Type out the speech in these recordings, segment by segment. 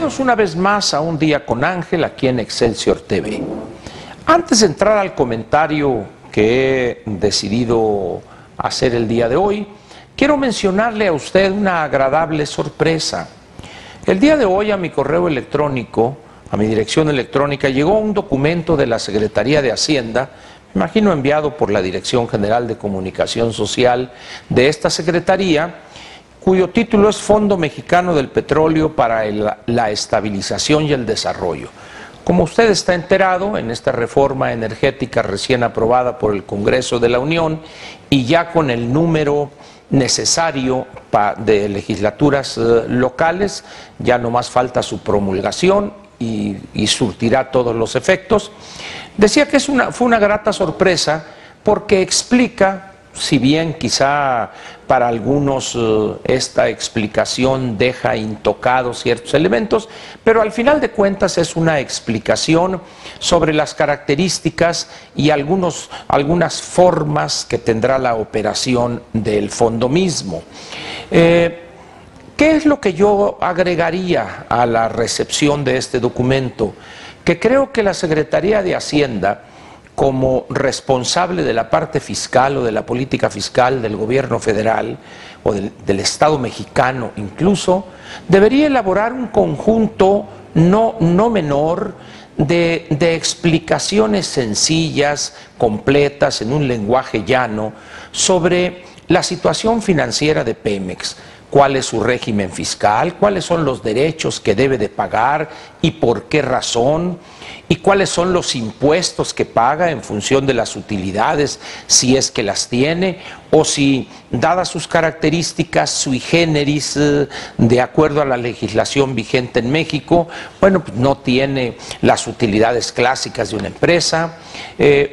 Bienvenidos una vez más a Un Día con Ángel aquí en Excelsior TV. Antes de entrar al comentario que he decidido hacer el día de hoy, quiero mencionarle a usted una agradable sorpresa. El día de hoy a mi correo electrónico, a mi dirección electrónica, llegó un documento de la Secretaría de Hacienda, me imagino enviado por la Dirección General de Comunicación Social de esta Secretaría, cuyo título es Fondo Mexicano del Petróleo para la Estabilización y el Desarrollo. Como usted está enterado, en esta reforma energética recién aprobada por el Congreso de la Unión y ya con el número necesario de legislaturas locales, ya no más falta su promulgación y surtirá todos los efectos. Decía que fue una grata sorpresa porque explica, si bien quizá para algunos esta explicación deja intocados ciertos elementos, pero al final de cuentas es una explicación sobre las características y algunas formas que tendrá la operación del fondo mismo. ¿Qué es lo que yo agregaría a la recepción de este documento? Que creo que la Secretaría de Hacienda, como responsable de la parte fiscal o de la política fiscal del gobierno federal o del Estado mexicano incluso, debería elaborar un conjunto no menor de explicaciones sencillas, completas, en un lenguaje llano, sobre la situación financiera de Pemex. ¿Cuál es su régimen fiscal? ¿Cuáles son los derechos que debe de pagar y por qué razón? ¿Y cuáles son los impuestos que paga en función de las utilidades, si es que las tiene? O si, dadas sus características sui generis, de acuerdo a la legislación vigente en México, bueno, pues no tiene las utilidades clásicas de una empresa.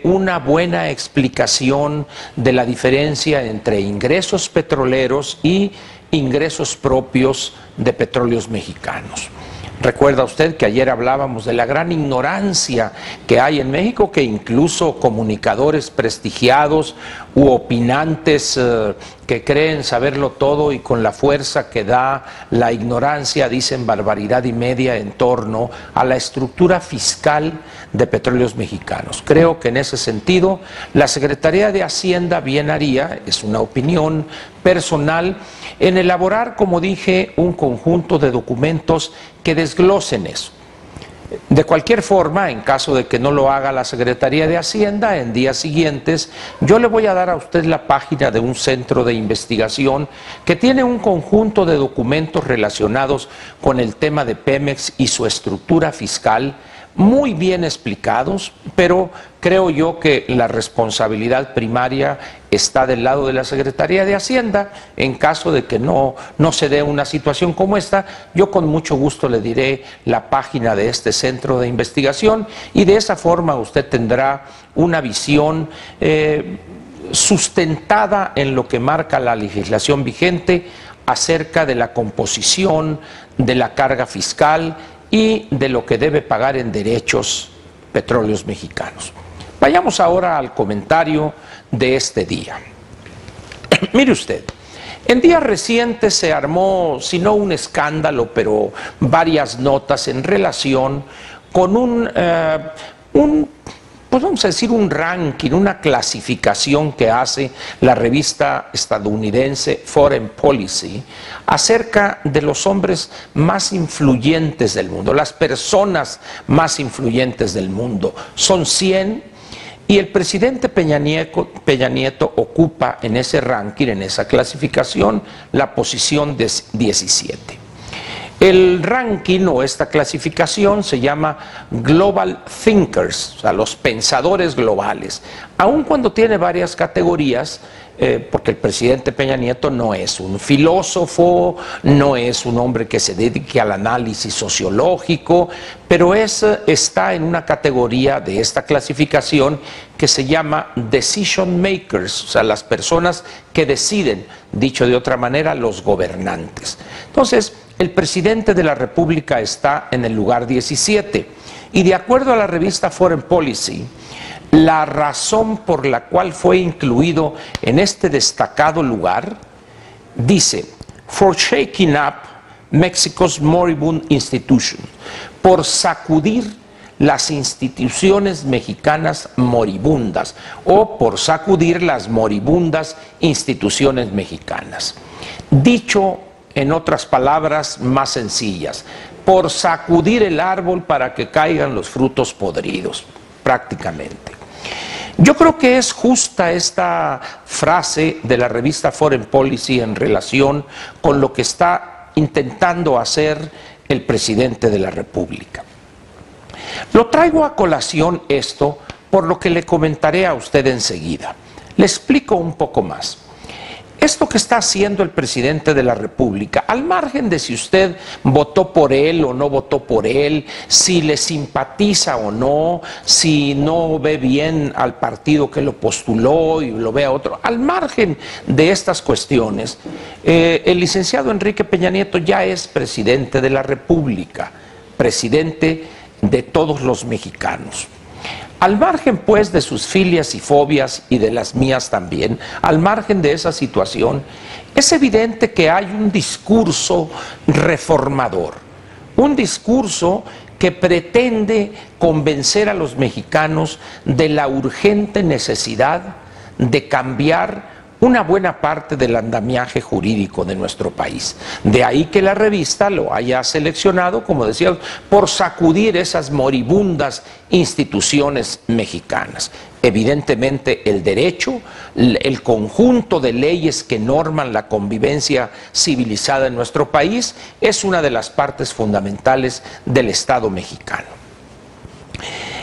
Una buena explicación de la diferencia entre ingresos petroleros y ingresos propios de petróleos mexicanos. Recuerda usted que ayer hablábamos de la gran ignorancia que hay en México, que incluso comunicadores prestigiados u opinantes que creen saberlo todo y con la fuerza que da la ignorancia dicen barbaridad y media en torno a la estructura fiscal de petróleos mexicanos. Creo que en ese sentido la Secretaría de Hacienda bien haría, es una opinión personal, en elaborar, como dije, un conjunto de documentos que desglosen eso. De cualquier forma, en caso de que no lo haga la Secretaría de Hacienda, en días siguientes, yo le voy a dar a usted la página de un centro de investigación que tiene un conjunto de documentos relacionados con el tema de Pemex y su estructura fiscal, muy bien explicados, pero creo yo que la responsabilidad primaria está del lado de la Secretaría de Hacienda. En caso de que no se dé una situación como esta, yo con mucho gusto le diré la página de este centro de investigación y de esa forma usted tendrá una visión sustentada en lo que marca la legislación vigente acerca de la composición de la carga fiscal y de lo que debe pagar en derechos petróleos mexicanos. Vayamos ahora al comentario de este día. Mire usted, en días recientes se armó, si no un escándalo, pero varias notas en relación con pues vamos a decir un ranking, una clasificación que hace la revista estadounidense Foreign Policy acerca de los hombres más influyentes del mundo, las personas más influyentes del mundo. Son 100 y el presidente Peña Nieto ocupa en ese ranking, en esa clasificación, la posición 17. El ranking o esta clasificación se llama Global Thinkers, o sea, los pensadores globales, aun cuando tiene varias categorías, porque el presidente Peña Nieto no es un filósofo, no es un hombre que se dedique al análisis sociológico, pero está en una categoría de esta clasificación que se llama Decision Makers, o sea, las personas que deciden, dicho de otra manera, los gobernantes. Entonces, el presidente de la República está en el lugar 17 y de acuerdo a la revista Foreign Policy, la razón por la cual fue incluido en este destacado lugar dice: for shaking up Mexico's Moribund Institution, por sacudir las instituciones mexicanas moribundas o por sacudir las moribundas instituciones mexicanas. Dicho en otras palabras más sencillas, por sacudir el árbol para que caigan los frutos podridos, prácticamente. Yo creo que es justa esta frase de la revista Foreign Policy en relación con lo que está intentando hacer el presidente de la República. Lo traigo a colación esto por lo que le comentaré a usted enseguida. Le explico un poco más. Esto que está haciendo el presidente de la República, al margen de si usted votó por él o no votó por él, si le simpatiza o no, si no ve bien al partido que lo postuló y lo ve a otro, al margen de estas cuestiones, el licenciado Enrique Peña Nieto ya es presidente de la República, presidente de todos los mexicanos. Al margen pues de sus filias y fobias y de las mías también, al margen de esa situación, es evidente que hay un discurso reformador, un discurso que pretende convencer a los mexicanos de la urgente necesidad de cambiar una buena parte del andamiaje jurídico de nuestro país. De ahí que la revista lo haya seleccionado, como decía, por sacudir esas moribundas instituciones mexicanas. Evidentemente el derecho, el conjunto de leyes que norman la convivencia civilizada en nuestro país es una de las partes fundamentales del Estado mexicano.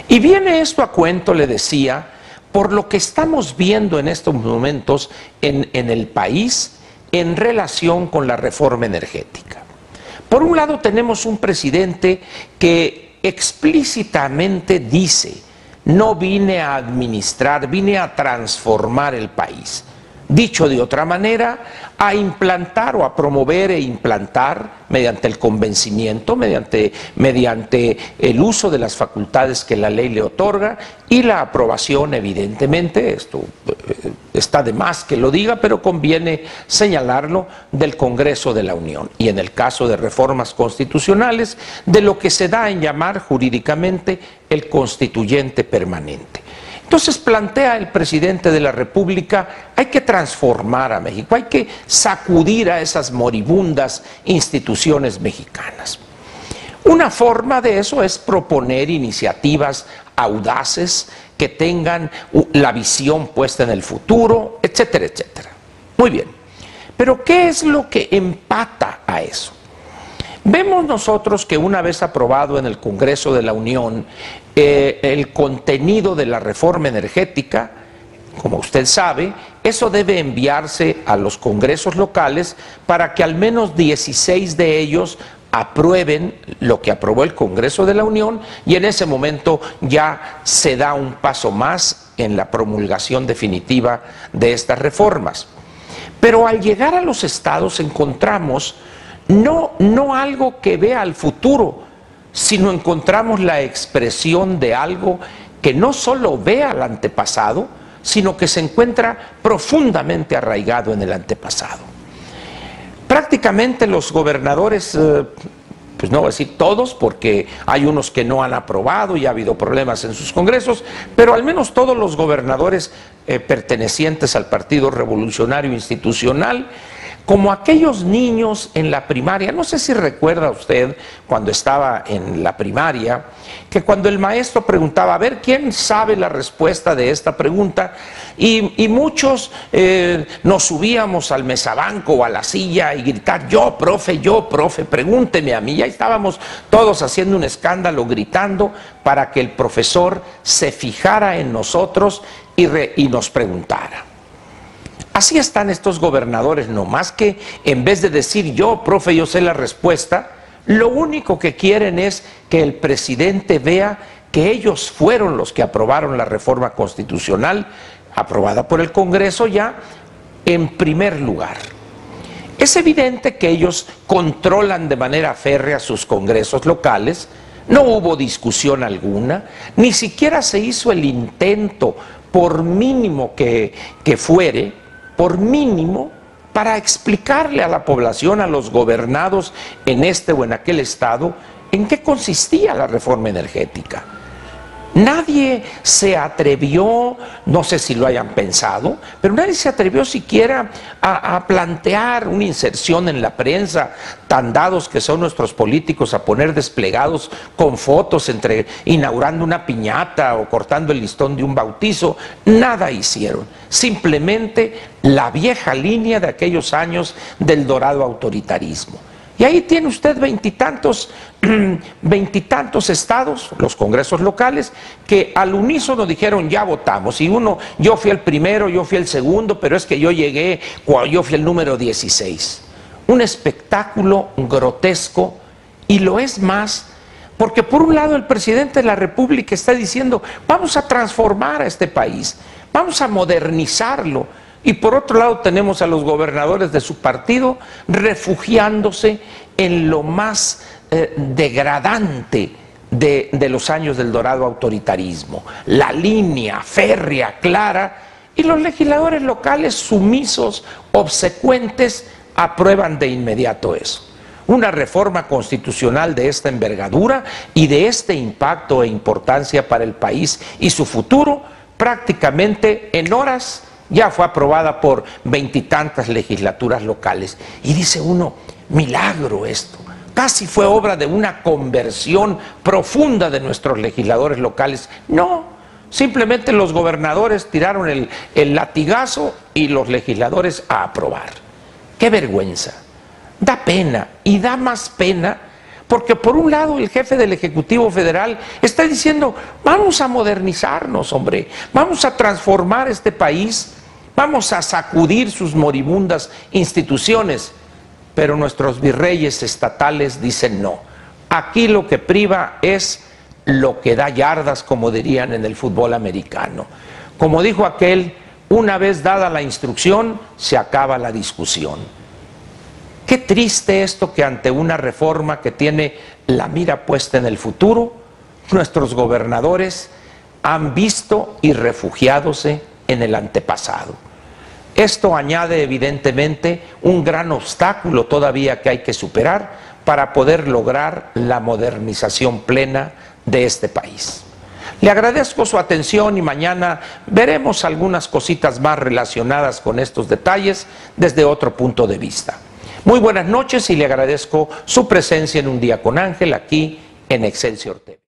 Y viene esto a cuento, le decía, por lo que estamos viendo en estos momentos en el país en relación con la reforma energética. Por un lado tenemos un presidente que explícitamente dice: no vine a administrar, vine a transformar el país. Dicho de otra manera, a implantar o a promover e implantar mediante el convencimiento, mediante el uso de las facultades que la ley le otorga y la aprobación, evidentemente, esto está de más que lo diga, pero conviene señalarlo, del Congreso de la Unión. Y en el caso de reformas constitucionales, de lo que se da en llamar jurídicamente el constituyente permanente. Entonces plantea el presidente de la República: hay que transformar a México, hay que sacudir a esas moribundas instituciones mexicanas. Una forma de eso es proponer iniciativas audaces que tengan la visión puesta en el futuro, etcétera, etcétera. Muy bien, pero ¿qué es lo que empata a eso? Vemos nosotros que una vez aprobado en el Congreso de la Unión el contenido de la reforma energética, como usted sabe, eso debe enviarse a los congresos locales para que al menos 16 de ellos aprueben lo que aprobó el Congreso de la Unión, y en ese momento ya se da un paso más en la promulgación definitiva de estas reformas. Pero al llegar a los estados encontramos no algo que vea al futuro, sino encontramos la expresión de algo que no solo ve al antepasado, sino que se encuentra profundamente arraigado en el antepasado. Prácticamente los gobernadores, pues no voy a decir todos, porque hay unos que no han aprobado y ha habido problemas en sus congresos, pero al menos todos los gobernadores pertenecientes al Partido Revolucionario Institucional, como aquellos niños en la primaria. No sé si recuerda usted cuando estaba en la primaria, que cuando el maestro preguntaba: a ver, ¿quién sabe la respuesta de esta pregunta? Y muchos nos subíamos al mesabanco o a la silla y gritar: yo, profe, pregúnteme a mí. Ya estábamos todos haciendo un escándalo, gritando, para que el profesor se fijara en nosotros y nos preguntara. Así están estos gobernadores, no más que en vez de decir: yo, profe, yo sé la respuesta, lo único que quieren es que el presidente vea que ellos fueron los que aprobaron la reforma constitucional, aprobada por el Congreso ya, en primer lugar. Es evidente que ellos controlan de manera férrea sus congresos locales, no hubo discusión alguna, ni siquiera se hizo el intento, por mínimo que fuere, por mínimo, para explicarle a la población, a los gobernados en este o en aquel estado, en qué consistía la reforma energética. Nadie se atrevió, no sé si lo hayan pensado, pero nadie se atrevió siquiera a plantear una inserción en la prensa, tan dados que son nuestros políticos a poner desplegados con fotos entre inaugurando una piñata o cortando el listón de un bautizo. Nada hicieron, simplemente la vieja línea de aquellos años del dorado autoritarismo. Y ahí tiene usted veintitantos estados, los congresos locales, que al unísono dijeron ya votamos. Y yo fui el primero, yo fui el segundo, pero es que yo llegué, yo fui el número 16. Un espectáculo grotesco, y lo es más, porque por un lado el presidente de la República está diciendo vamos a transformar a este país, vamos a modernizarlo. Y por otro lado tenemos a los gobernadores de su partido refugiándose en lo más degradante de los años del dorado autoritarismo. La línea férrea, clara, y los legisladores locales sumisos, obsecuentes, aprueban de inmediato eso. Una reforma constitucional de esta envergadura y de este impacto e importancia para el país y su futuro, prácticamente en horas ya fue aprobada por veintitantas legislaturas locales. Y dice uno, milagro esto, casi fue obra de una conversión profunda de nuestros legisladores locales. No, simplemente los gobernadores tiraron el latigazo y los legisladores a aprobar. ¡Qué vergüenza! Da pena, y da más pena porque por un lado el jefe del Ejecutivo Federal está diciendo vamos a modernizarnos, hombre, vamos a transformar este país, vamos a sacudir sus moribundas instituciones, pero nuestros virreyes estatales dicen no. Aquí lo que priva es lo que da yardas, como dirían en el fútbol americano. Como dijo aquel, una vez dada la instrucción, se acaba la discusión. Qué triste esto que ante una reforma que tiene la mira puesta en el futuro, nuestros gobernadores han visto y refugiándose en el antepasado. Esto añade evidentemente un gran obstáculo todavía que hay que superar para poder lograr la modernización plena de este país. Le agradezco su atención y mañana veremos algunas cositas más relacionadas con estos detalles desde otro punto de vista. Muy buenas noches y le agradezco su presencia en Un Día con Ángel aquí en Excelsior TV.